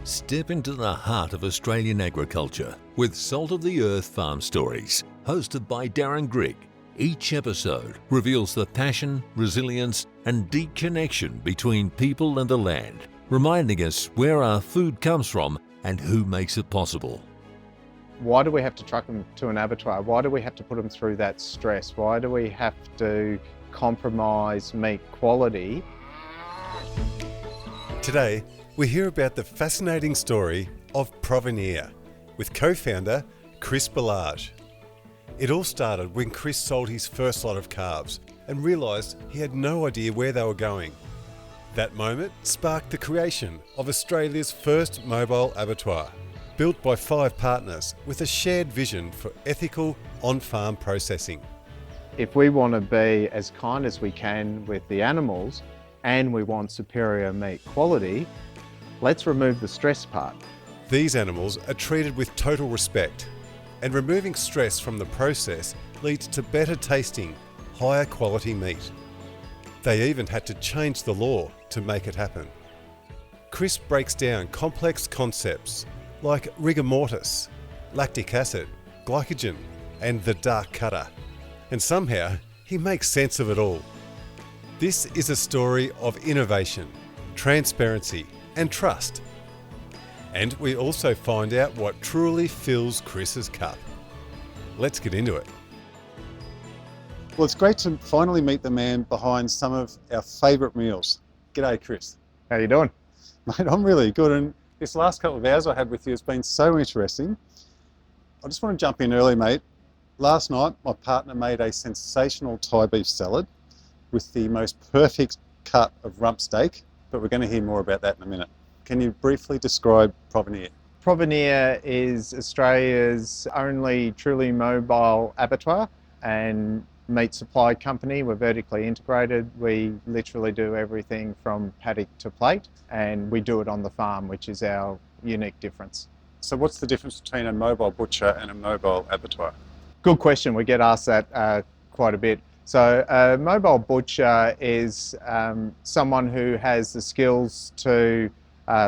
Step into the heart of Australian agriculture with Salt of the Earth Farm Stories, hosted by Darren Grigg. Each episode reveals the passion, resilience, and deep connection between people and the land, reminding us where our food comes from and who makes it possible. Why do we have to truck them to an abattoir? Why do we have to put them through that stress? Why do we have to compromise meat quality? Today, we hear about the fascinating story of Provenir with co-founder Chris Balazs. It all started when Chris sold his first lot of calves and realised he had no idea where they were going. That moment sparked the creation of Australia's first mobile abattoir, built by 5 partners with a shared vision for ethical on-farm processing. If we want to be as kind as we can with the animals and we want superior meat quality, let's remove the stress part. These animals are treated with total respect, and removing stress from the process leads to better tasting, higher quality meat. They even had to change the law to make it happen. Chris breaks down complex concepts like rigor mortis, lactic acid, glycogen, and the dark cutter. And somehow, he makes sense of it all. This is a story of innovation, transparency, and trust. And we also find out what truly fills Chris's cup. Let's get into it. Well, it's great to finally meet the man behind some of our favourite meals. G'day, Chris. How you doing? Mate, I'm really good, and this last couple of hours I had with you has been so interesting. I just want to jump in early, mate. Last night, my partner made a sensational Thai beef salad with the most perfect cut of rump steak, but we're going to hear more about that in a minute. Can you briefly describe Provenir? Provenir is Australia's only truly mobile abattoir and meat supply company. We're vertically integrated. We literally do everything from paddock to plate, and we do it on the farm, which is our unique difference. So what's the difference between a mobile butcher and a mobile abattoir? Good question. We get asked that quite a bit. So a mobile butcher is someone who has the skills to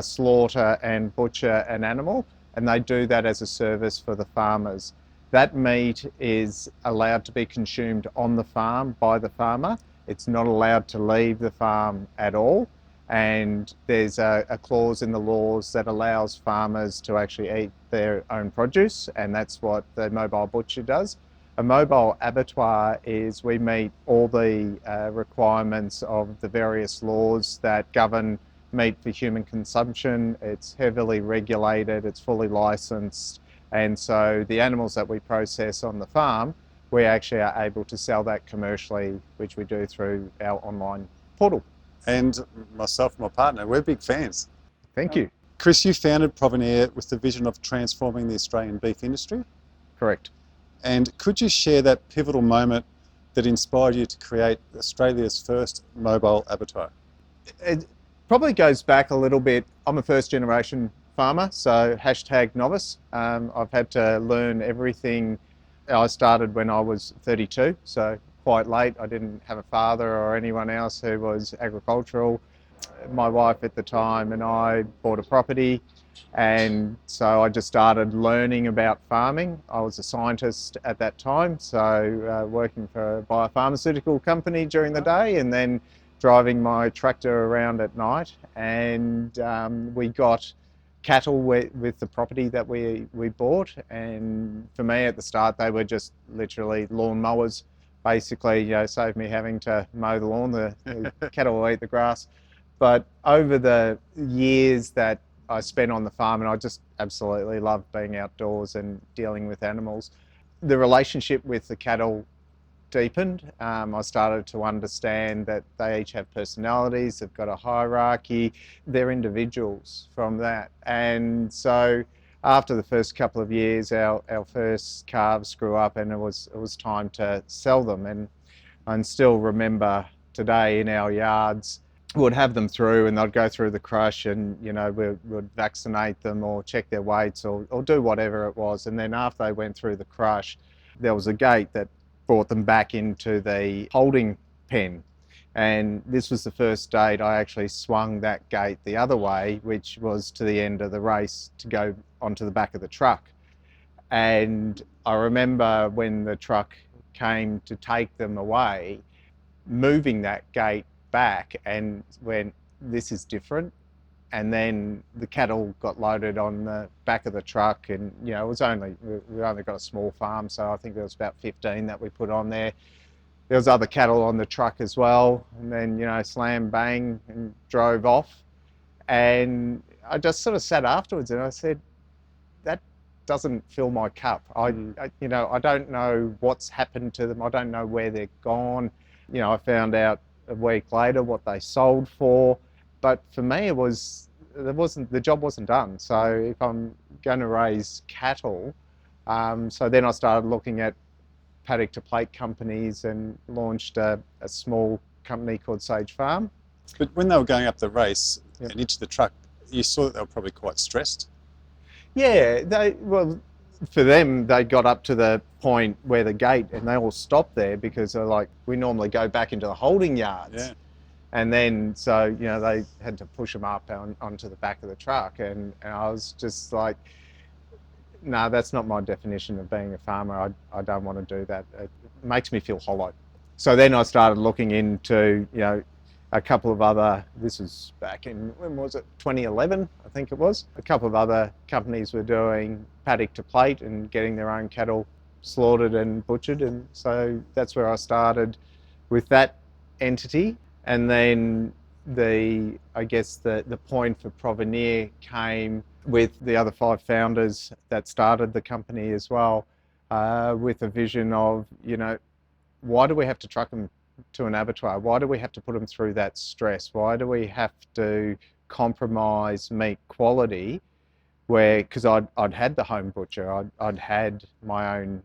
slaughter and butcher an animal, and they do that as a service for the farmers. That meat is allowed to be consumed on the farm by the farmer. It's not allowed to leave the farm at all, and there's a clause in the laws that allows farmers to actually eat their own produce, and that's what the mobile butcher does. A mobile abattoir is we meet all the requirements of the various laws that govern meat for human consumption. It's heavily regulated, it's fully licensed, and so the animals that we process on the farm, we actually are able to sell that commercially, which we do through our online portal. And myself and my partner, we're big fans. Thank you. Chris, you founded Provenir with the vision of transforming the Australian beef industry. Correct. And could you share that pivotal moment that inspired you to create Australia's first mobile abattoir? It probably goes back a little bit. I'm a first generation farmer, so #novice. I've had to learn everything. I started when I was 32, so quite late. I didn't have a father or anyone else who was agricultural. My wife at the time and I bought a property, and so I just started learning about farming. I was a scientist at that time, so working for a biopharmaceutical company during the day and then driving my tractor around at night. And we got cattle with the property that we bought, and for me at the start they were just literally lawn mowers. Basically, saved me having to mow the lawn. The cattle will eat the grass. But over the years that I spent on the farm, and I just absolutely love being outdoors and dealing with animals, the relationship with the cattle deepened. I started to understand that they each have personalities, they've got a hierarchy, they're individuals from that. And so after the first couple of years, our first calves grew up, and it was time to sell them. And I still remember today in our yards, we'd have them through and they'd go through the crush, and we'd vaccinate them or check their weights or do whatever it was. And then after they went through the crush, there was a gate that brought them back into the holding pen. And this was the first date I actually swung that gate the other way, which was to the end of the race to go onto the back of the truck. And I remember when the truck came to take them away, moving that gate back and went, this is different. And then the cattle got loaded on the back of the truck, and you know, it was we only got a small farm, so I think there was about 15 that we put on there. There was other cattle on the truck as well, and then, you know, slam bang and drove off. And I just sort of sat afterwards and I said, that doesn't fill my cup. I you know, I don't know what's happened to them. I don't know where they're gone. You know, I found out a week later what they sold for, but for me the job wasn't done. So if I'm going to raise cattle, so then I started looking at paddock to plate companies and launched a small company called Sage Farm. But when they were going up the race Yep. and into the truck, you saw that they were probably quite stressed. Yeah, well, for them, they got up to the point where the gate, and they all stopped there because they're like, we normally go back into the holding yards. Yeah. And then, so, you know, they had to push them up onto the back of the truck. And I was just like, no, that's not my definition of being a farmer. I don't want to do that. It makes me feel hollow. So then I started looking into, you know, a couple of other, this was back in, when was it, 2011, I think it was. A couple of other companies were doing paddock to plate and getting their own cattle slaughtered and butchered. And so that's where I started with that entity. And then I guess the point for Provenir came with the other 5 founders that started the company as well, with a vision of, you know, why do we have to truck them to an abattoir? Why do we have to put them through that stress? Why do we have to compromise meat quality? Because I'd had the home butcher, I'd had my own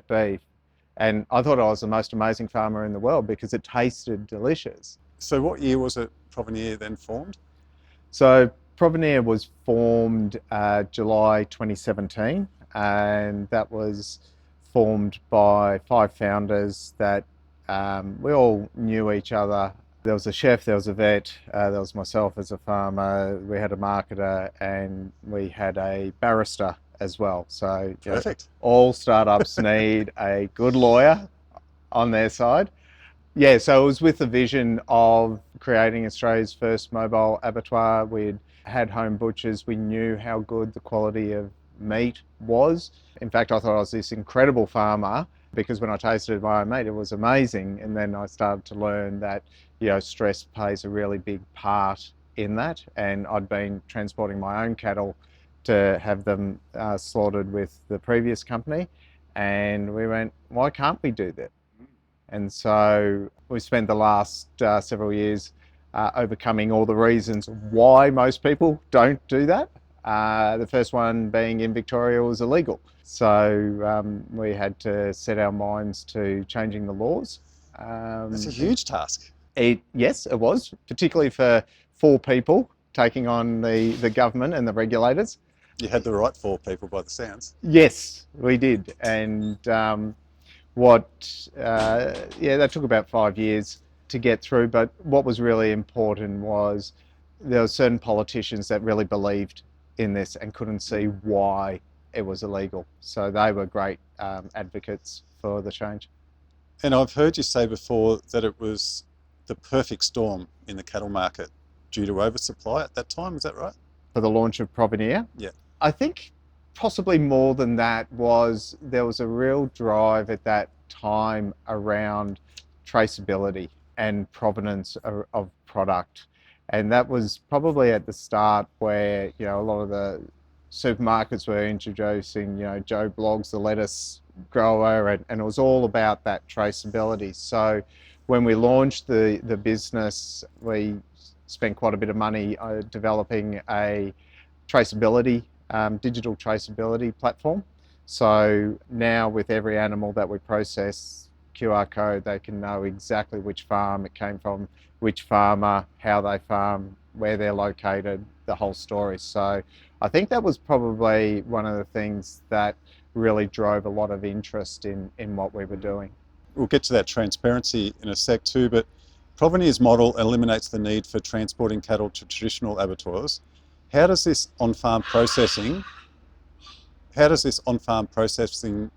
beef, and I thought I was the most amazing farmer in the world because it tasted delicious. So what year was it Provenir then formed? So Provenir was formed July 2017, and that was formed by 5 founders that we all knew each other. There was a chef, there was a vet, there was myself as a farmer, we had a marketer, and we had a barrister as well. So Perfect. All startups need a good lawyer on their side. Yeah, so it was with the vision of creating Australia's first mobile abattoir. We'd had home butchers. We knew how good the quality of meat was. In fact, I thought I was this incredible farmer because when I tasted my own meat, it was amazing. And then I started to learn that, you know, stress plays a really big part in that. And I'd been transporting my own cattle to have them slaughtered with the previous company. And we went, why can't we do that? And so we spent the last several years overcoming all the reasons why most people don't do that. The first one being in Victoria was illegal. So we had to set our minds to changing the laws. That's a huge task. Yes, it was, particularly for 4 people taking on the government and the regulators. You had the right 4 people by the sounds. Yes, we did. And that took about 5 years to get through. But what was really important was there were certain politicians that really believed in this and couldn't see why it was illegal. So they were great advocates for the change. And I've heard you say before that it was the perfect storm in the cattle market due to oversupply at that time, is that right? For the launch of Provenir? Yeah. I think possibly more than that there was a real drive at that time around traceability and provenance of product. And that was probably at the start where, you know, a lot of the supermarkets were introducing, you know, Joe Bloggs, the lettuce grower, and it was all about that traceability. So when we launched the business, we spent quite a bit of money developing a traceability, digital traceability platform. So now with every animal that we process, QR code, they can know exactly which farm it came from, which farmer, how they farm, where they're located, the whole story. So I think that was probably one of the things that really drove a lot of interest in what we were doing. We'll get to that transparency in a sec too, but Provenir's model eliminates the need for transporting cattle to traditional abattoirs. How does this on-farm processing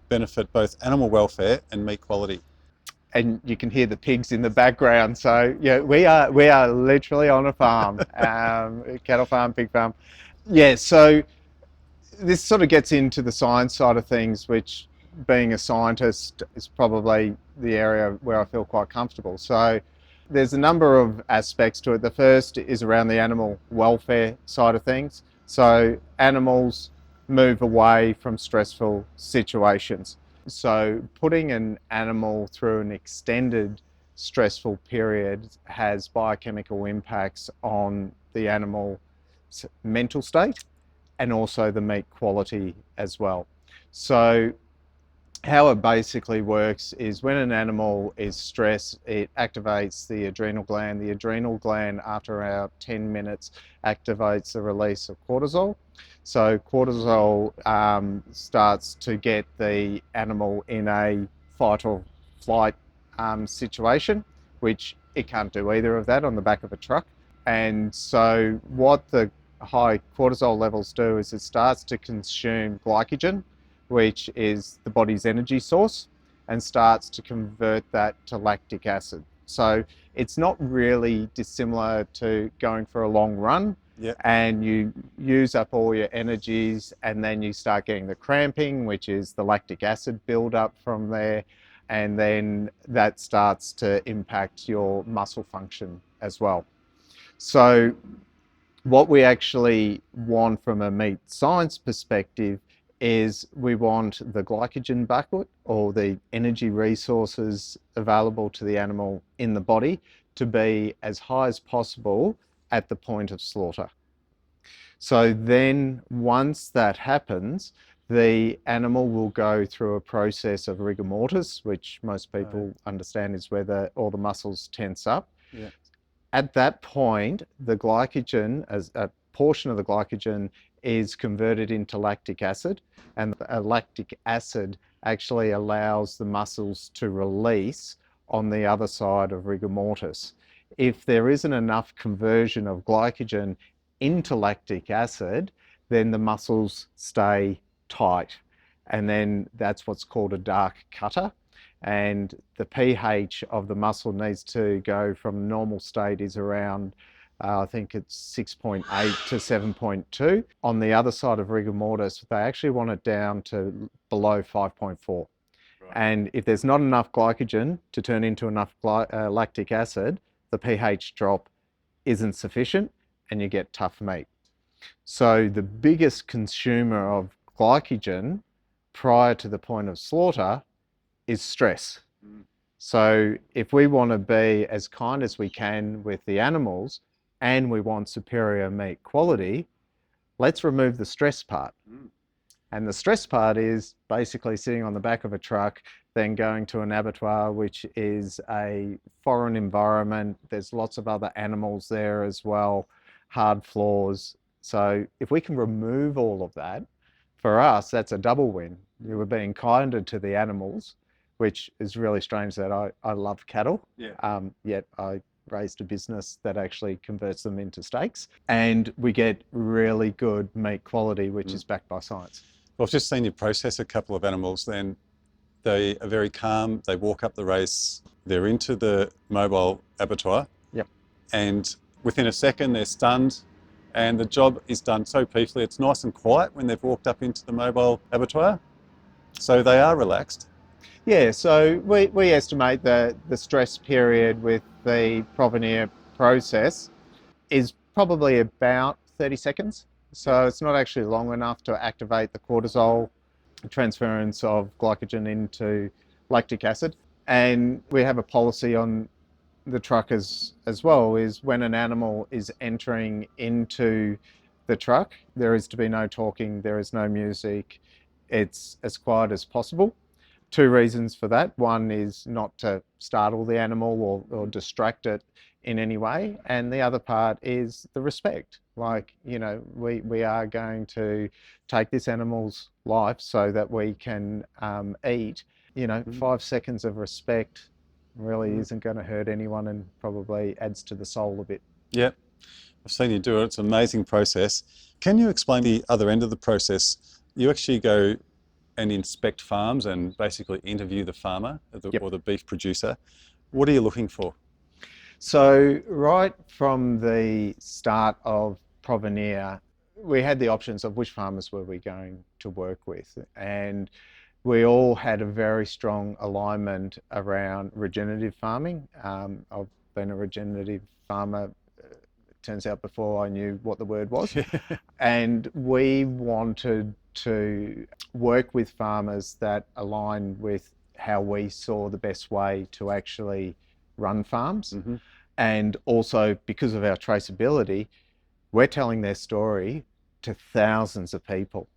benefit both animal welfare and meat quality? And you can hear the pigs in the background. So yeah, we are literally on a farm, cattle farm, pig farm. Yeah, so this sort of gets into the science side of things, which being a scientist is probably the area where I feel quite comfortable. So there's a number of aspects to it. The first is around the animal welfare side of things. So animals move away from stressful situations. So putting an animal through an extended stressful period has biochemical impacts on the animal's mental state and also the meat quality as well. So how it basically works is when an animal is stressed, it activates the adrenal gland. The adrenal gland, after about 10 minutes, activates the release of cortisol. So cortisol starts to get the animal in a fight or flight situation, which it can't do either of that on the back of a truck. And so what the high cortisol levels do is it starts to consume glycogen, which is the body's energy source, and starts to convert that to lactic acid. So it's not really dissimilar to going for a long run. Yeah. And you use up all your energies, and then you start getting the cramping, which is the lactic acid buildup from there, and then that starts to impact your muscle function as well. So what we actually want from a meat science perspective is we want the glycogen bucket, or the energy resources available to the animal in the body, to be as high as possible at the point of slaughter. So then once that happens, the animal will go through a process of rigor mortis, which most people understand is where all the muscles tense up. Yeah. At that point, the glycogen, as a portion of the glycogen, is converted into lactic acid, and lactic acid actually allows the muscles to release on the other side of rigor mortis. If there isn't enough conversion of glycogen into lactic acid, then the muscles stay tight, and then that's what's called a dark cutter. And the pH of the muscle needs to go from normal state is around I think it's 6.8 to 7.2. On the other side of rigor mortis, they actually want it down to below 5.4. Right. And if there's not enough glycogen to turn into enough lactic acid, the pH drop isn't sufficient and you get tough meat. So the biggest consumer of glycogen prior to the point of slaughter is stress. So if we want to be as kind as we can with the animals, and we want superior meat quality, let's remove the stress part. And the stress part is basically sitting on the back of a truck, then going to an abattoir, which is a foreign environment. There's lots of other animals there as well, hard floors. So if we can remove all of that, for us, that's a double win. You were being kinder to the animals, which is really strange that I love cattle, yet I raised a business that actually converts them into steaks, and we get really good meat quality, which is backed by science. Well, I've just seen you process a couple of animals. Then they are very calm. They walk up the race. They're into the mobile abattoir. Yep. And within a second, they're stunned, and the job is done so peacefully. It's nice and quiet when they've walked up into the mobile abattoir. So they are relaxed. Yeah, so we estimate that the stress period with the Provenir process is probably about 30 seconds. So it's not actually long enough to activate the cortisol transference of glycogen into lactic acid. And we have a policy on the truck as well, is when an animal is entering into the truck, there is to be no talking, there is no music, it's as quiet as possible. Two reasons for that. One is not to startle the animal or distract it in any way. And the other part is the respect. Like, you know, we are going to take this animal's life so that we can eat. You know, 5 seconds of respect Really isn't going to hurt anyone and probably adds to the soul a bit. Yep, I've seen you do it. It's an amazing process. Can you explain the other end of the process? You actually go and inspect farms and basically interview the farmer or the beef producer. What are you looking for? So right from the start of Provenir, we had the options of which farmers were we going to work with, and we all had a very strong alignment around regenerative farming. I've been a regenerative farmer, turns out, before I knew what the word was. And we wanted to work with farmers that aligned with how we saw the best way to actually run farms. Mm-hmm. And also, because of our traceability, we're telling their story to thousands of people.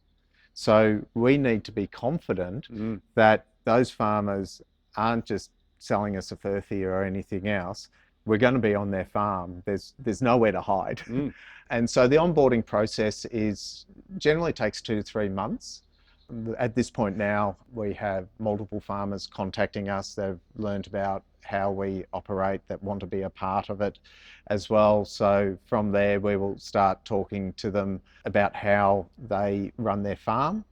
So we need to be confident that those farmers aren't just selling us a furphy or anything else. We're going to be on their farm. There's nowhere to hide. And so the onboarding process generally takes 2 to 3 months. At this point now, we have multiple farmers contacting us. They've learned about how we operate, that want to be a part of it as well. So from there, we will start talking to them about how they run their farm,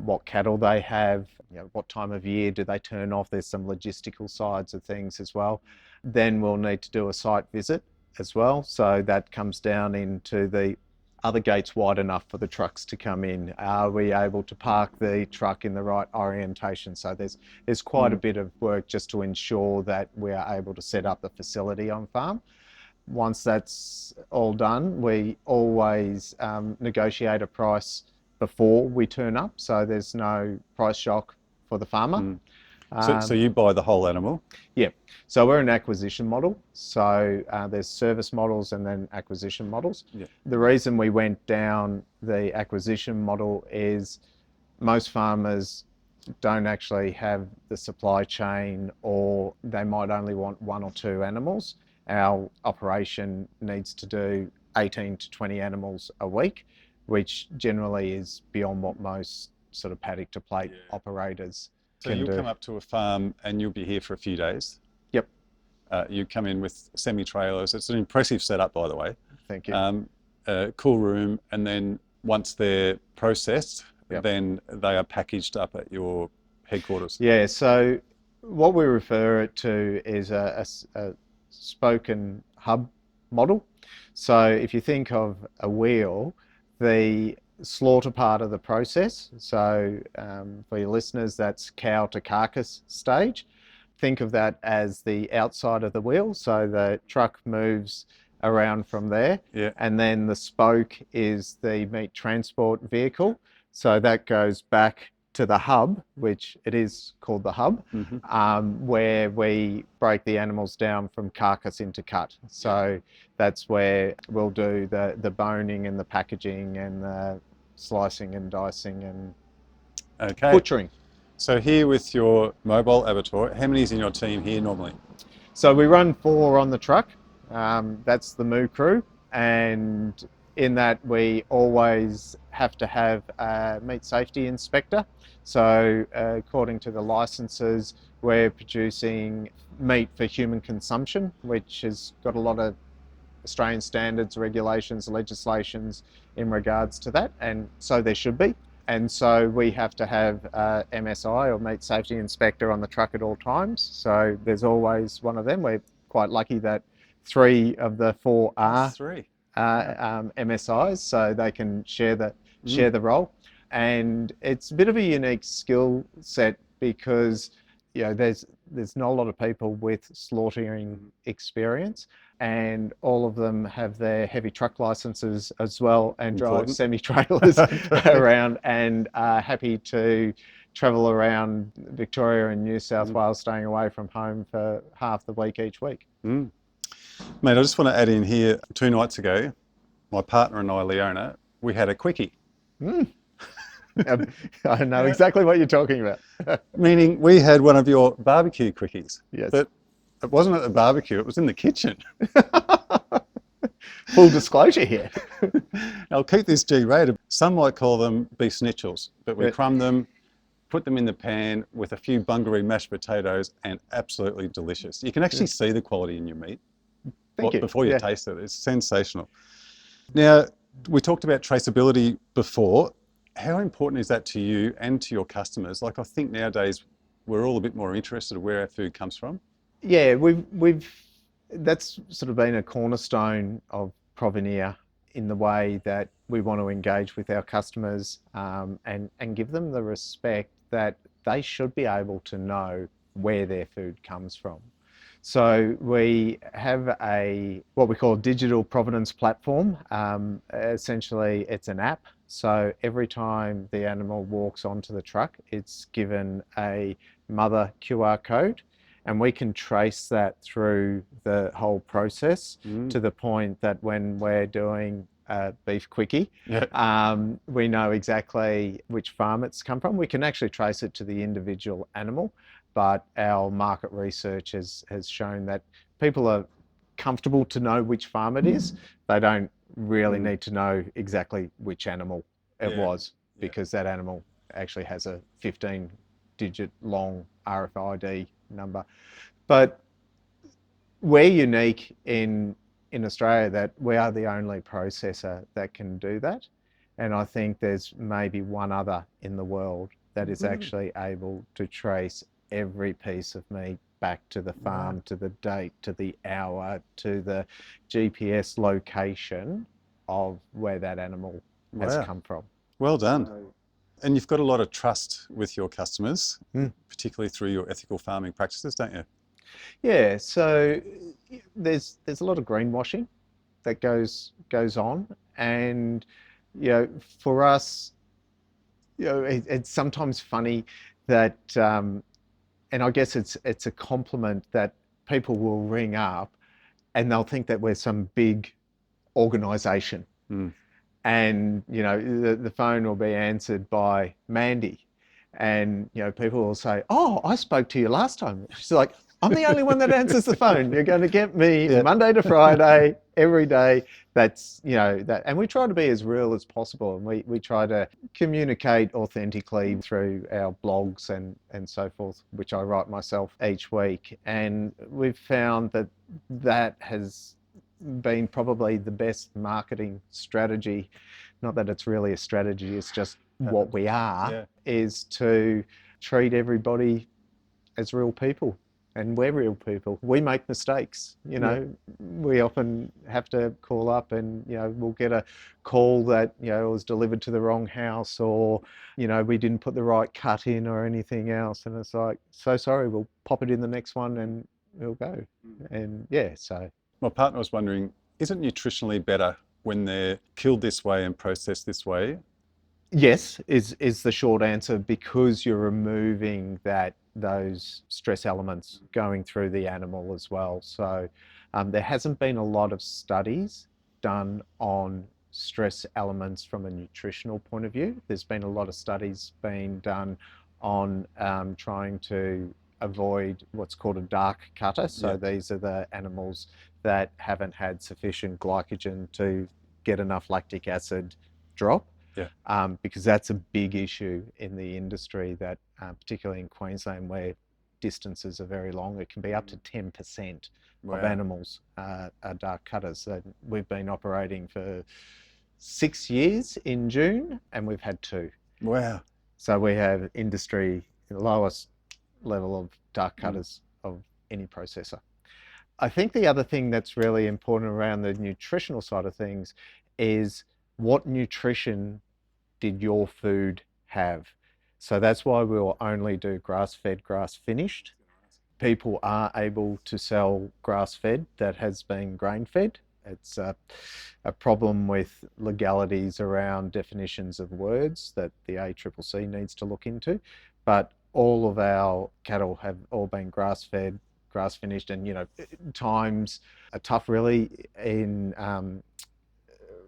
what cattle they have, what time of year do they turn off. There's some logistical sides of things as well. Then we'll need to do a site visit as well. So that comes down into the other gates wide enough for the trucks to come in? Are we able to park the truck in the right orientation? So there's quite a bit of work just to ensure that we are able to set up the facility on farm. Once that's all done, we always negotiate a price before we turn up, so there's no price shock for the farmer. So you buy the whole animal? Yeah. So we're an acquisition model. So there's service models and then acquisition models. Yeah. The reason we went down the acquisition model is most farmers don't actually have the supply chain, or they might only want 1 or 2 animals. Our operation needs to do 18 to 20 animals a week, which generally is beyond what most sort of paddock to plate operators So can you'll do. come up to a farm and you'll be here for a few days. Yep. You come in with semi-trailers. It's an impressive setup, by the way. Thank you. Cool room, and then once they're processed, Yep. then they are packaged up at your headquarters. Yeah, so what we refer it to is a spoke and hub model. So if you think of a wheel, the slaughter part of the process, so for your listeners, that's cow to carcass stage. Think of that as the outside of the wheel, so the truck moves around from there, and then the spoke is the meat transport vehicle, so that goes back to the hub, which it is called the hub, where we break the animals down from carcass into cut. So that's where we'll do the boning and the packaging and the slicing and dicing and butchering. So here with your mobile abattoir, how many is in your team here normally? So we run 4 on the truck. That's the moo crew, and in that we always have to have a meat safety inspector. So according to the licenses, we're producing meat for human consumption, which has got a lot of Australian standards, regulations, legislations in regards to that, and so there should be. And so we have to have MSI, or meat safety inspector, on the truck at all times. So there's always one of them. We're quite lucky that 3 of the 4 are MSIs, so they can share the role. And it's a bit of a unique skill set because there's not a lot of people with slaughtering experience, and all of them have their heavy truck licenses as well and drive semi-trailers around and are happy to travel around Victoria and New South Wales, staying away from home for half the week each week. Mate, I just want to add in here, 2 nights ago, my partner and I, Leona, we had a quickie. I know exactly what you're talking about. Meaning we had one of your barbecue quickies. Yes. But it wasn't at the barbecue, it was in the kitchen. Full disclosure here. I'll keep this G-rated. Some might call them beef snitchels, but we crumb them, put them in the pan with a few bungaree mashed potatoes, and absolutely delicious. You can actually see the quality in your meat Thank you. before you taste it. It's sensational. Now, we talked about traceability before. How important is that to you and to your customers? Like, I think nowadays we're all a bit more interested in where our food comes from. Yeah, that's sort of been a cornerstone of Provenir in the way that we want to engage with our customers, and give them the respect that they should be able to know where their food comes from. So we have what we call a digital provenance platform. Essentially, it's an app. So every time the animal walks onto the truck, it's given a mother QR code, and we can trace that through the whole process to the point that when we're doing beef quickie, we know exactly which farm it's come from. We can actually trace it to the individual animal, but our market research has shown that people are comfortable to know which farm it is. They don't really need to know exactly which animal it was, because that animal actually has a 15-digit long RFID number. But we're unique in Australia that we are the only processor that can do that. And I think there's maybe one other in the world that is actually able to trace every piece of meat back to the farm, to the date, to the hour, to the GPS location of where that animal has come from. Well done. And you've got a lot of trust with your customers, particularly through your ethical farming practices, don't you? Yeah, so there's a lot of greenwashing that goes on, and for us, it's sometimes funny that, and I guess it's a compliment that people will ring up and they'll think that we're some big organisation, and the phone will be answered by Mandy, and people will say, "Oh, I spoke to you last time." She's like, "I'm the only one that answers the phone. You're going to get me Monday to Friday, every day." That's, that. And we try to be as real as possible. And we try to communicate authentically through our blogs and so forth, which I write myself each week. And we've found that has been probably the best marketing strategy. Not that it's really a strategy, it's just what we are, is to treat everybody as real people. And we're real people. We make mistakes. We often have to call up and, we'll get a call that, it was delivered to the wrong house, or, we didn't put the right cut in or anything else. And it's like, so sorry, we'll pop it in the next one and we'll go. And so. My partner was wondering, is it nutritionally better when they're killed this way and processed this way? Yes, is the short answer, because you're removing those stress elements going through the animal as well. So there hasn't been a lot of studies done on stress elements from a nutritional point of view. There's been a lot of studies being done on trying to avoid what's called a dark cutter. So these are the animals that haven't had sufficient glycogen to get enough lactic acid drop. Because that's a big issue in the industry, that particularly in Queensland, where distances are very long, it can be up to 10% of animals are dark cutters. So we've been operating for 6 years in June, and we've had 2. Wow. So we have industry lowest level of dark cutters of any processor. I think the other thing that's really important around the nutritional side of things is, what nutrition did your food have? So that's why we'll only do grass-fed, grass-finished. People are able to sell grass-fed that has been grain-fed. It's a problem with legalities around definitions of words that the ACCC needs to look into. But all of our cattle have all been grass-fed, grass-finished, and times are tough really in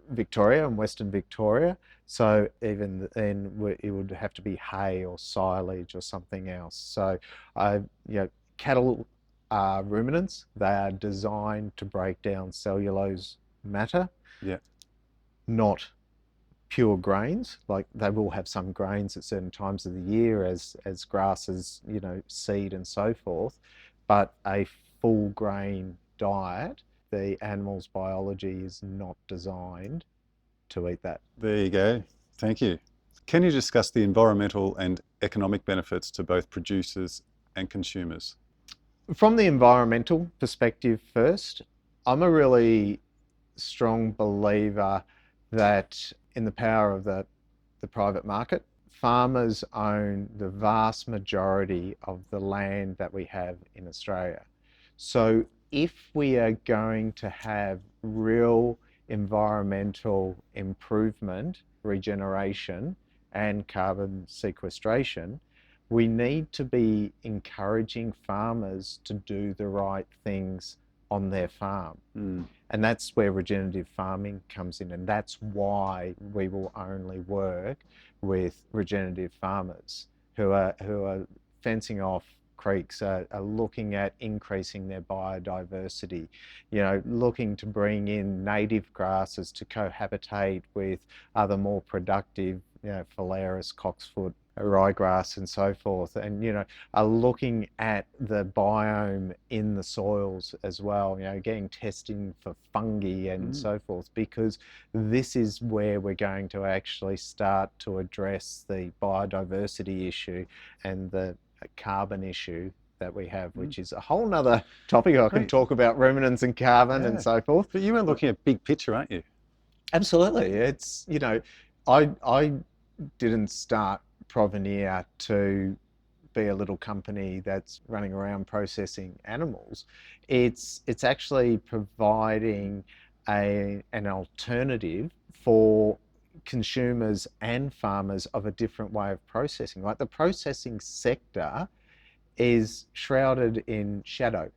Victoria and Western Victoria. So even then, it would have to be hay or silage or something else. So, cattle are ruminants. They are designed to break down cellulose matter, not pure grains. Like they will have some grains at certain times of the year as grasses, you know, seed and so forth, but a full grain diet, the animal's biology is not designed to eat that. There you go. Thank you. Can you discuss the environmental and economic benefits to both producers and consumers? From the environmental perspective first, I'm a really strong believer that in the power of the private market. Farmers own the vast majority of the land that we have in Australia. So if we are going to have real environmental improvement, regeneration, and carbon sequestration, we need to be encouraging farmers to do the right things on their farm. And that's where regenerative farming comes in, and that's why we will only work with regenerative farmers who are fencing off creeks, are looking at increasing their biodiversity, you know, looking to bring in native grasses to cohabitate with other more productive, you know, phalaris, cocksfoot, ryegrass and so forth, and, you know, are looking at the biome in the soils as well, you know, getting testing for fungi and so forth, because this is where we're going to actually start to address the biodiversity issue and the carbon issue that we have, which is a whole nother topic. I can talk about ruminants and carbon and so forth. But you were looking at big picture, aren't you? Absolutely. It's, you know, I didn't start Provenir to be a little company that's running around processing animals. It's actually providing an alternative for consumers and farmers of a different way of processing. Like the processing sector is shrouded in shadow.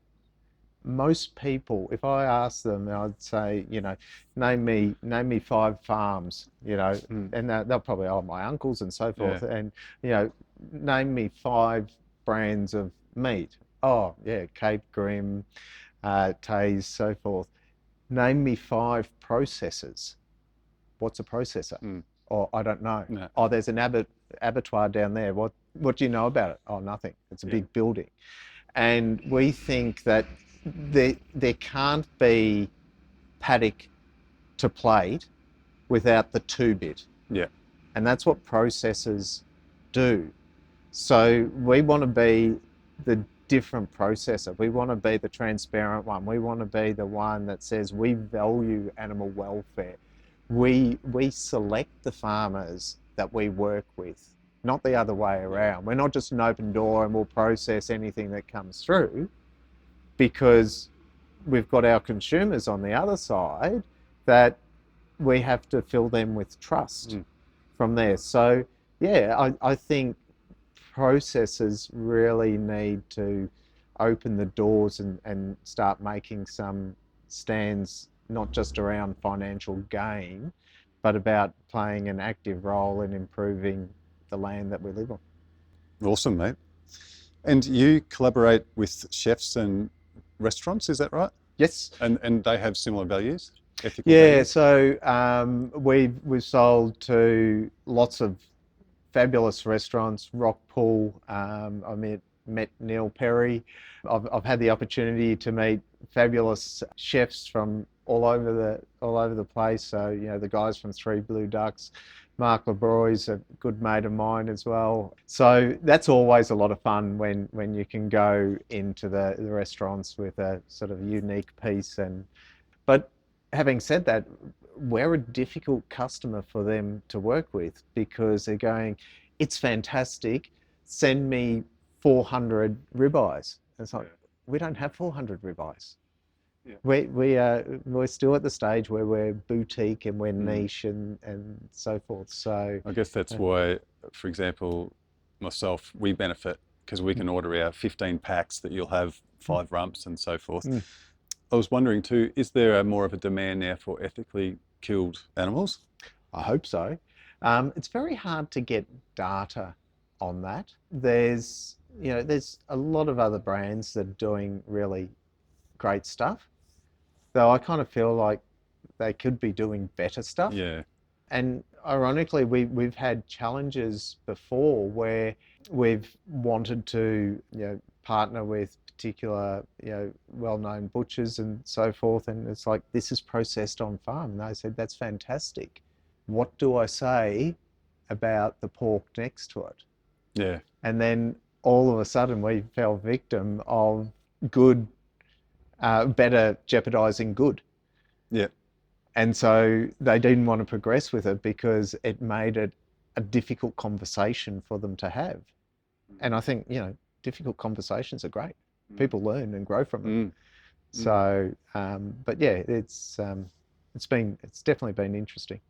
Most people, if I ask them, I'd say, you know, name me 5 farms, you know, and they'll probably, oh, my uncles and so forth, and, you know, name me 5 brands of meat. Oh, yeah, Cape, Grim, Tays, so forth. Name me 5 processors. What's a processor? Or I don't know. No. Oh, there's an abattoir down there. What do you know about it? Oh, nothing. It's a big building. And we think that there can't be paddock to plate without the 2-bit. Yeah. And that's what processors do. So we want to be the different processor. We want to be the transparent one. We want to be the one that says we value animal welfare. We select the farmers that we work with, not the other way around. We're not just an open door and we'll process anything that comes through, because we've got our consumers on the other side that we have to fill them with trust from there. So yeah, I think processors really need to open the doors and start making some stands, not just around financial gain, but about playing an active role in improving the land that we live on. Awesome, mate. And you collaborate with chefs and restaurants, is that right? Yes. And they have similar values? Ethical Yeah, values? so we've sold to lots of fabulous restaurants. Rockpool, I met Neil Perry. I've had the opportunity to meet fabulous chefs from all over the place. So, you know, the guys from Three Blue Ducks, Mark LeBroy's a good mate of mine as well. So that's always a lot of fun when you can go into the restaurants with a sort of unique piece. But having said that, we're a difficult customer for them to work with, because they're going, it's fantastic, send me 400 ribeyes. It's like, we don't have 400 ribeyes. Yeah. We're still at the stage where we're boutique and we're niche and so forth. So I guess that's why, for example, myself, we benefit because we can order our 15 packs that you'll have 5 rumps and so forth. I was wondering too, is there more of a demand now for ethically killed animals? I hope so. It's very hard to get data on that. There's a lot of other brands that are doing really great stuff, though I kind of feel like they could be doing better stuff. Yeah. And ironically, we've had challenges before where we've wanted to, partner with particular, well-known butchers and so forth. And it's like, this is processed on farm. And they said, that's fantastic. What do I say about the pork next to it? Yeah. And then all of a sudden we fell victim of good, better jeopardizing good. Yeah. And so they didn't want to progress with it because it made it a difficult conversation for them to have. And I think, difficult conversations are great. People learn and grow from them. So, but yeah, it's definitely been interesting.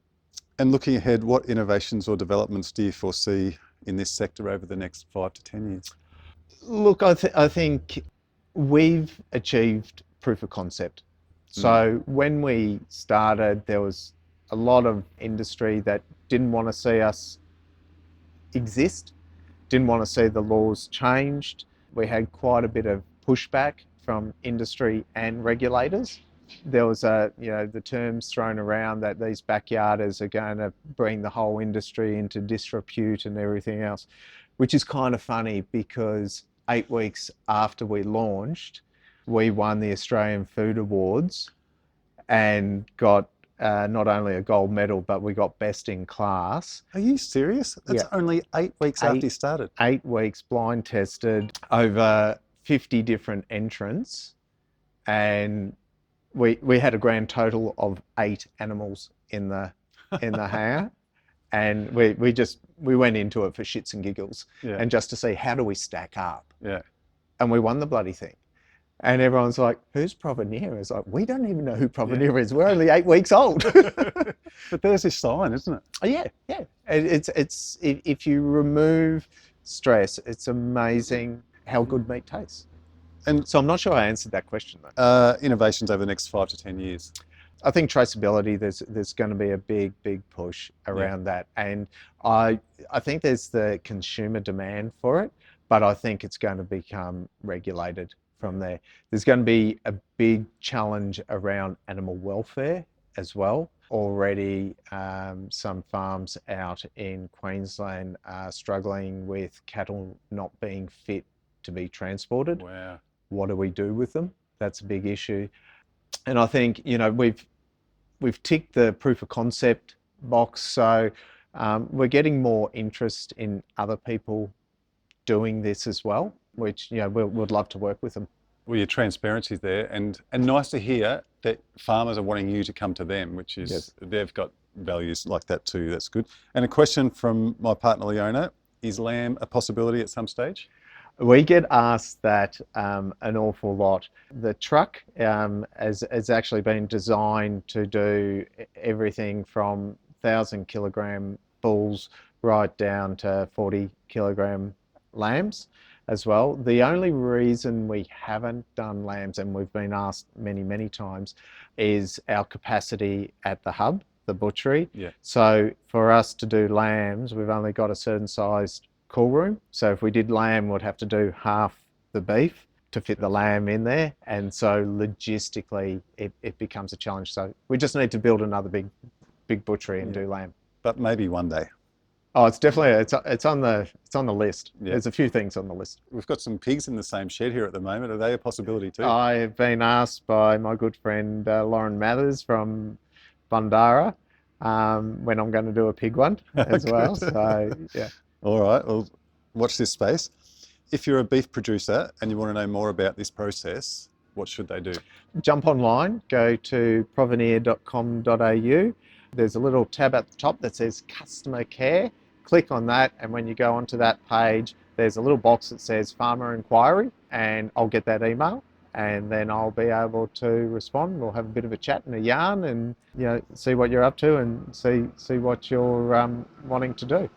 And looking ahead, what innovations or developments do you foresee in this sector over the next 5 to 10 years? Look, I think we've achieved proof of concept. So when we started, there was a lot of industry that didn't want to see us exist, didn't want to see the laws changed. We had quite a bit of pushback from industry and regulators. There was the terms thrown around that these backyarders are going to bring the whole industry into disrepute and everything else, which is kind of funny because 8 weeks after we launched, we won the Australian Food Awards and got not only a gold medal, but we got best in class. Are you serious? That's only 8 weeks after you started. 8 weeks blind tested over 50 different entrants, and we had a grand total of 8 animals in the hangar, and we went into it for shits and giggles, and just to see how do we stack up. Yeah. And we won the bloody thing. And everyone's like, who's Provenir? It's like, we don't even know who Provenir is. We're only 8 weeks old. But there's this sign, isn't it? Oh, yeah. It's if you remove stress, it's amazing how good meat tastes. And so I'm not sure I answered that question though. Innovations over the next 5 to 10 years. I think traceability, there's going to be a big push around that. And I think there's the consumer demand for it, but I think it's going to become regulated from there. There's going to be a big challenge around animal welfare as well. Already some farms out in Queensland are struggling with cattle not being fit to be transported. Wow. What do we do with them? That's a big issue. And I think, we've ticked the proof of concept box, so we're getting more interest in other people doing this as well, which we'd love to work with them. Well, your transparency's there, and nice to hear that farmers are wanting you to come to them, which is they've got values like that too. That's good. And a question from my partner Leona: is lamb a possibility at some stage? We get asked that an awful lot. The truck has actually been designed to do everything from 1,000-kilogram bulls right down to 40-kilogram lambs as well. The only reason we haven't done lambs, and we've been asked many times, is our capacity at the hub, the butchery. Yeah. So for us to do lambs, we've only got a certain sized cool room. So if we did lamb, we'd have to do half the beef to fit the lamb in there. And so logistically, it becomes a challenge. So we just need to build another big butchery and do lamb. But maybe one day. Oh, it's definitely, it's on the list. Yeah. There's a few things on the list. We've got some pigs in the same shed here at the moment. Are they a possibility too? I have been asked by my good friend Lauren Mathers from Bundara when I'm going to do a pig one as well. So yeah. All right, well, watch this space. If you're a beef producer and you want to know more about this process, what should they do? Jump online, go to provenir.com.au. There's a little tab at the top that says customer care. Click on that, and when you go onto that page, there's a little box that says farmer inquiry, and I'll get that email, and then I'll be able to respond. We'll have a bit of a chat and a yarn, and see what you're up to and see what you're wanting to do.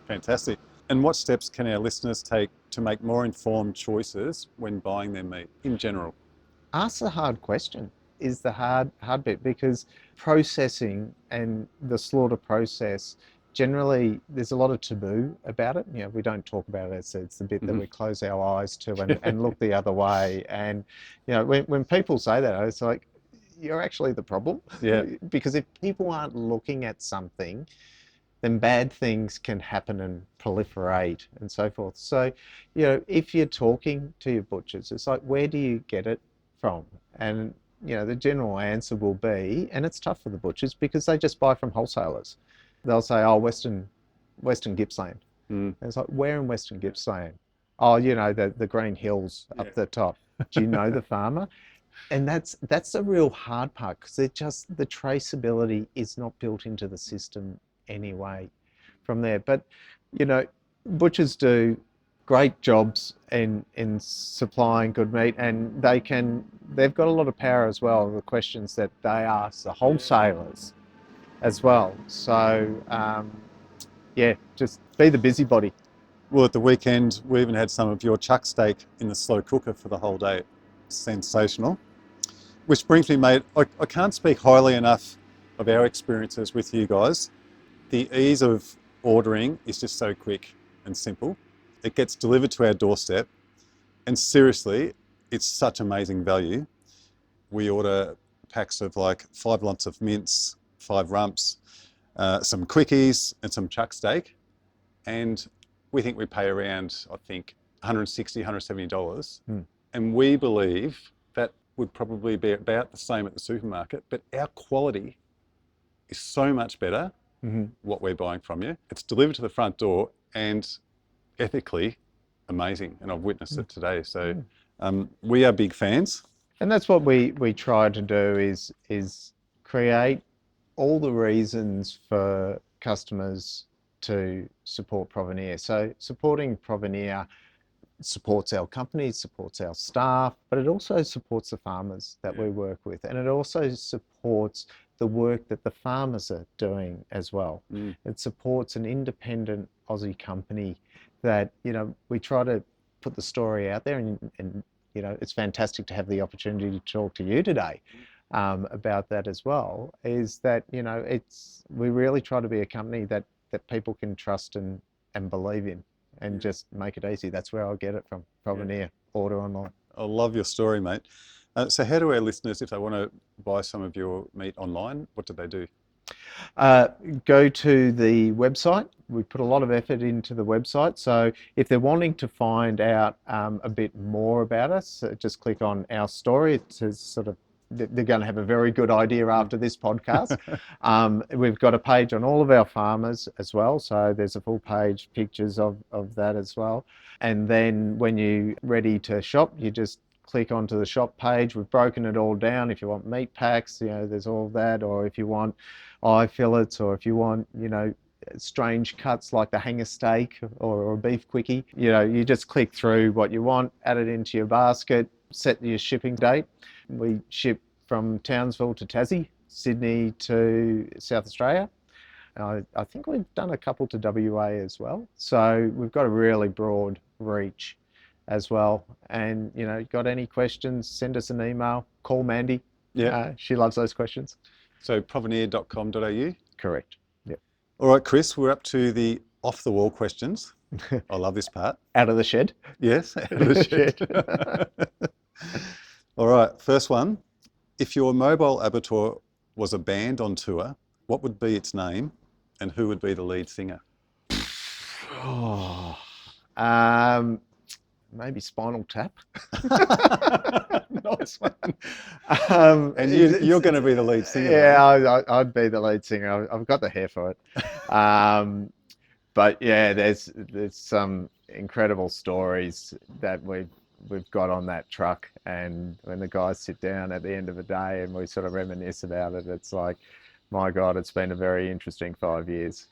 Fantastic. And what steps can our listeners take to make more informed choices when buying their meat in general? Ask the hard question is the hard bit, because processing and the slaughter process, generally there's a lot of taboo about it. We don't talk about it. It's the bit that we close our eyes to and look the other way. And when people say that, it's like, you're actually the problem. Yeah. Because if people aren't looking at something, then bad things can happen and proliferate and so forth. So, if you're talking to your butchers, it's like, where do you get it from? And, the general answer will be, and it's tough for the butchers because they just buy from wholesalers. They'll say, oh, Western Gippsland. And it's like, where in Western Gippsland? Oh, the green hills up the top. Do you know the farmer? And that's the real hard part, because the traceability is not built into the system anyway from there. But butchers do great jobs in supplying good meat, and they've got a lot of power as well. The questions that they ask the wholesalers as well. So just be the busybody. Well, at the weekend, we even had some of your chuck steak in the slow cooker for the whole day. Sensational. Which brings me, mate, I can't speak highly enough of our experiences with you guys. The ease of ordering is just so quick and simple. It gets delivered to our doorstep, and seriously, it's such amazing value. We order packs of like 5 lumps of mince, 5 rumps, some quickies and some chuck steak, and we think we pay around, I think, $160, $170. And we believe that would probably be about the same at the supermarket, but our quality is so much better, what we're buying from you. It's delivered to the front door and ethically amazing, and I've witnessed it today. So we are big fans. And that's what we try to do, is create all the reasons for customers to support Provenir. So supporting Provenir supports our company, supports our staff, but it also supports the farmers that we work with, and it also supports the work that the farmers are doing as well. It supports an independent Aussie company that, we try to put the story out there, and it's fantastic to have the opportunity to talk to you today about that as well, is that, we really try to be a company that people can trust and believe in, and just make it easy. That's where I'll get it from. Provenir, order online. I love your story, mate. So how do our listeners, if they want to buy some of your meat online, what do they do? Go to the website. We put a lot of effort into the website. So if they're wanting to find out a bit more about us, just click on our story. It says they're going to have a very good idea after this podcast. We've got a page on all of our farmers as well. So there's a full page, pictures of that as well. And then when you're ready to shop, you just click onto the shop page. We've broken it all down. If you want meat packs, there's all that. Or if you want eye fillets, or if you want, strange cuts like the hanger steak or a beef quickie, you just click through what you want, add it into your basket, set your shipping date. We ship from Townsville to Tassie, Sydney to South Australia. I think we've done a couple to WA as well. So we've got a really broad reach as well. And, got any questions, send us an email, call Mandy. Yeah. She loves those questions. So provenir.com.au? Correct. Yep. All right, Chris, we're up to the off-the-wall questions. I love this part. Out of the shed? Yes, out of the shed. All right, first one. If your mobile abattoir was a band on tour, what would be its name and who would be the lead singer? Maybe Spinal Tap. Nice one. And you're going to be the lead singer. Yeah, I'd be the lead singer. I've got the hair for it. But yeah, there's some incredible stories that we've got on that truck, and when the guys sit down at the end of the day and we sort of reminisce about it, it's like, my God, it's been a very interesting 5 years.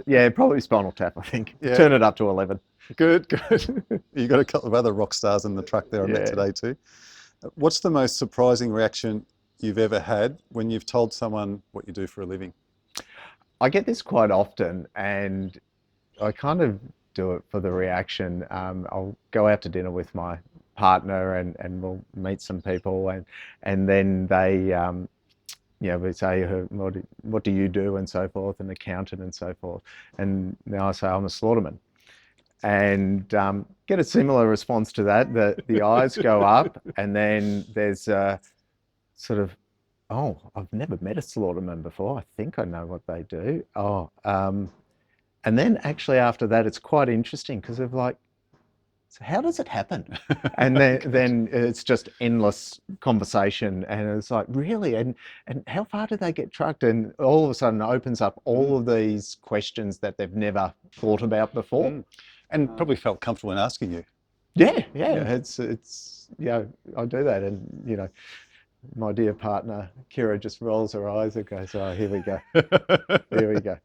Yeah, probably Spinal Tap, I think. Yeah. Turn it up to 11. Good. You got a couple of other rock stars in the truck there I met today too. What's the most surprising reaction you've ever had when you've told someone what you do for a living? I get this quite often, and I kind of do it for the reaction. I'll go out to dinner with my partner and we'll meet some people, and then they we say, what do you do, and so forth, an accountant and so forth. And now I say, I'm a slaughterman. And get a similar response to that. The eyes go up, and then there's a sort of Oh, I've never met a slaughterman before. I think I know what they do. And then actually after that, it's quite interesting because of like, so how does it happen? And then it's just endless conversation, and it's like, really, and how far do they get trucked? And all of a sudden, it opens up all of these questions that they've never thought about before, and probably felt comfortable in asking you. Yeah. It's I do that, and my dear partner Kira just rolls her eyes and goes, "Oh, here we go, here we go."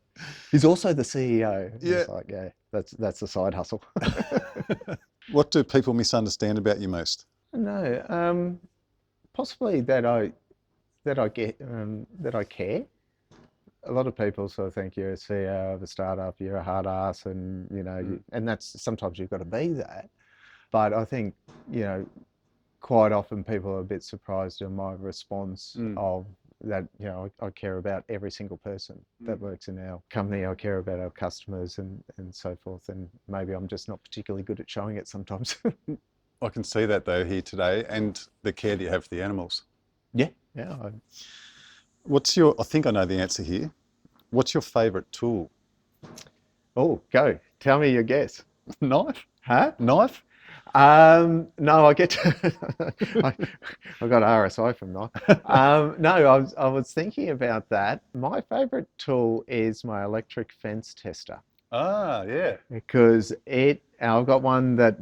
He's also the CEO. Yeah. It's like, yeah, that's a side hustle. What do people misunderstand about you most? No, possibly that I get that I care. A lot of people sort of think you're a CEO of a startup, you're a hard ass, and and that's sometimes you've got to be that. But I think quite often people are a bit surprised in my response of that. I care about every single person that works in our company. I care about our customers and so forth. And maybe I'm just not particularly good at showing it sometimes. I can see that though here today, and the care that you have for the animals. Yeah. I think I know the answer here. What's your favourite tool? Oh, go. Tell me your guess. Knife? Huh? Knife? No, I get to, I got RSI from that. No, I was thinking about that. My favorite tool is my electric fence tester. Ah, yeah. Because I've got one that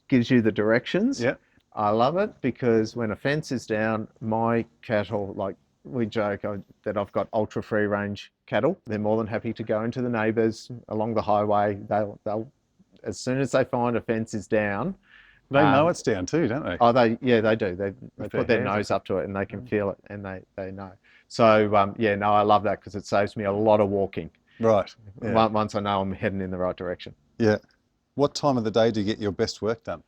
gives you the directions. Yeah. I love it because when a fence is down, my cattle, like we joke that I've got ultra free range cattle. They're more than happy to go into the neighbours along the highway. They'll as soon as they find a fence is down. They know it's down too, don't they? Oh, they do. They put their nose up to it and they can feel it, and they know. So I love that because it saves me a lot of walking. Right. Yeah. Once I know I'm heading in the right direction. Yeah. What time of the day do you get your best work done?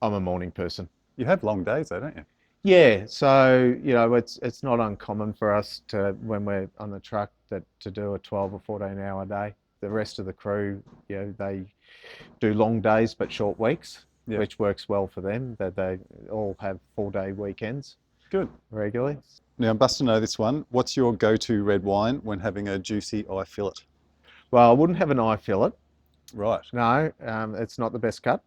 I'm a morning person. You have long days though, don't you? Yeah, so it's not uncommon for us when we're on the truck to do a 12 or 14 hour day. The rest of the crew, they do long days but short weeks, which works well for them. That they all have 4-day weekends. Good. Regularly. Now, I'm busted to know this one. What's your go-to red wine when having a juicy eye fillet? Well, I wouldn't have an eye fillet. Right. No, it's not the best cut.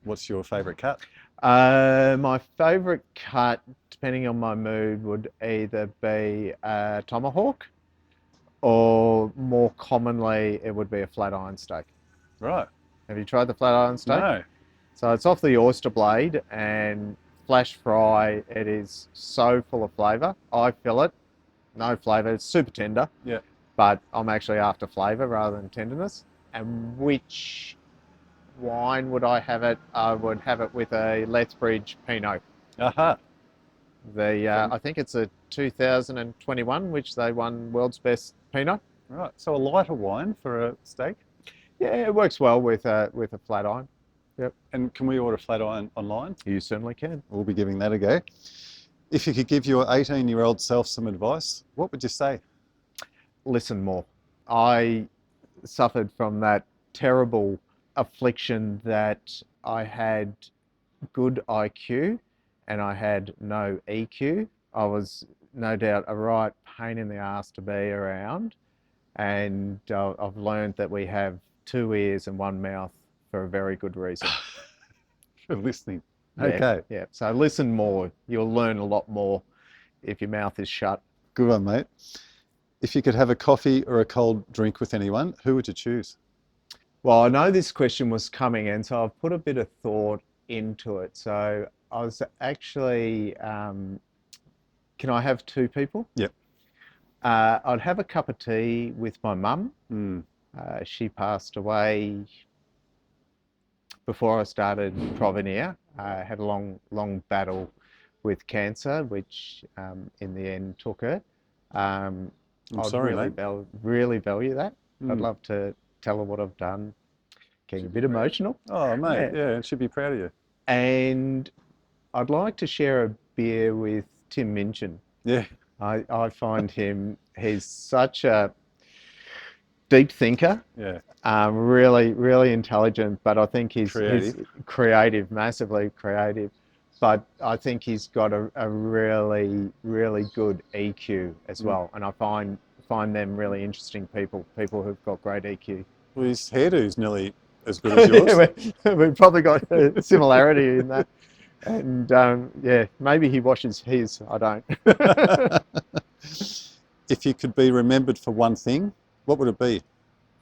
What's your favourite cut? My favourite cut, depending on my mood, would either be a tomahawk, or more commonly, it would be a flat iron steak. Right. Have you tried the flat iron steak? No. So it's off the oyster blade and flash fry. It is so full of flavour. Eye fillet, no flavour. It's super tender. Yeah. But I'm actually after flavour rather than tenderness. And which wine would I have it? I would have it with a Lethbridge Pinot. Aha. I think it's a 2021, which they won World's Best Pinot. Right. So a lighter wine for a steak? Yeah, it works well with a flat iron. Yep. And can we order flat iron online? You certainly can. We'll be giving that a go. If you could give your 18-year-old self some advice, what would you say? Listen more. I suffered from that terrible affliction that I had good IQ and I had no EQ. I was no doubt a right pain in the ass to be around, and I've learned that we have 2 ears and 1 mouth for a very good reason. For listening. Yeah, Okay. Yeah. So listen more. You'll learn a lot more if your mouth is shut. Good one, mate. If you could have a coffee or a cold drink with anyone, who would you choose? Well, I know this question was coming, and so I've put a bit of thought into it. So I was actually, can I have 2 people? Yep. I'd have a cup of tea with my mum. She passed away before I started Provenir. I had a long battle with cancer, which in the end took her. I'm I'd sorry, really, mate. really value that. I'd love to tell her what I've done. Getting a bit emotional. Oh, mate, yeah, it should be proud of you. And I'd like to share a beer with Tim Minchin. Yeah. I find he's such a deep thinker. Yeah. Really, really intelligent, but I think he's Creative. creative, massively creative. but I think he's got a really, really good EQ as well. And I find them really interesting people who've got great EQ. Well, his hairdo's nearly as good as yours. We've probably got a similarity in that. And yeah, maybe he washes his, I don't. If you could be remembered for one thing, what would it be?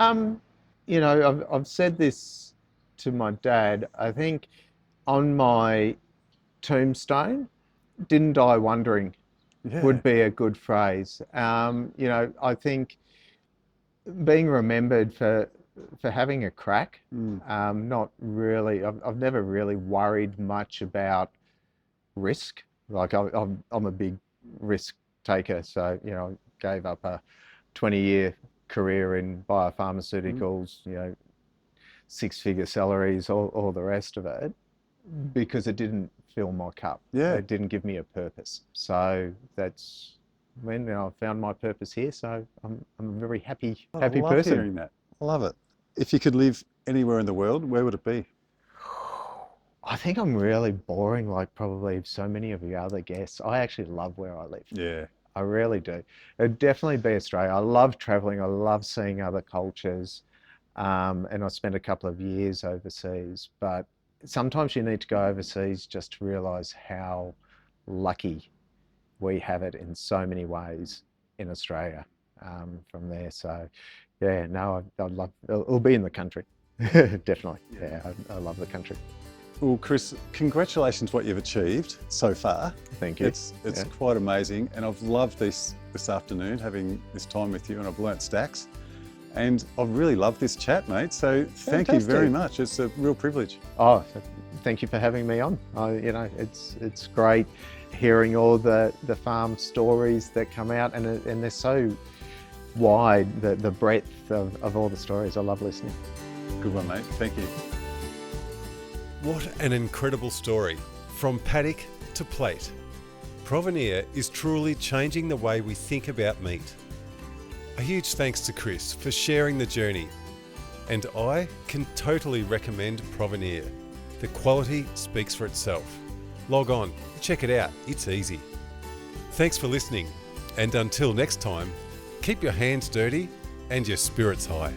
You know, I've said this to my dad. I think on my tombstone, "Didn't die wondering" would be a good phrase. You know, I think being remembered for having a crack, not really. I've never really worried much about risk. Like I'm a big risk taker, so you know, I gave up a 20-year career in biopharmaceuticals, you know, 6-figure salaries, all the rest of it, because it didn't fill my cup. Yeah. It didn't give me a purpose. So that's when I found my purpose here. So I'm a very happy I love person. hearing that. I love it. If you could live anywhere in the world, where would it be? I think I'm really boring, like probably so many of your other guests. I actually love where I live. Yeah. I really do. It'd definitely be Australia. I love traveling. I love seeing other cultures. And I spent a couple of years overseas, but sometimes you need to go overseas just to realize how lucky we have it in so many ways in Australia from there. So yeah, no, I'd love, it'll be in the country. Definitely. Yeah, I love the country. Well, Chris, congratulations what you've achieved so far. Thank you. It's quite amazing, and I've loved this afternoon, having this time with you, and I've learnt stacks. And I've really loved this chat, mate. So thank you very much. It's a real privilege. Oh, thank you for having me on. You know, it's great hearing all the farm stories that come out, and they're so wide, the breadth of all the stories. I love listening. Good one, mate. Thank you. What an incredible story, from paddock to plate. Provenir is truly changing the way we think about meat. A huge thanks to Chris for sharing the journey. And I can totally recommend Provenir. The quality speaks for itself. Log on, check it out, it's easy. Thanks for listening, and until next time, keep your hands dirty and your spirits high.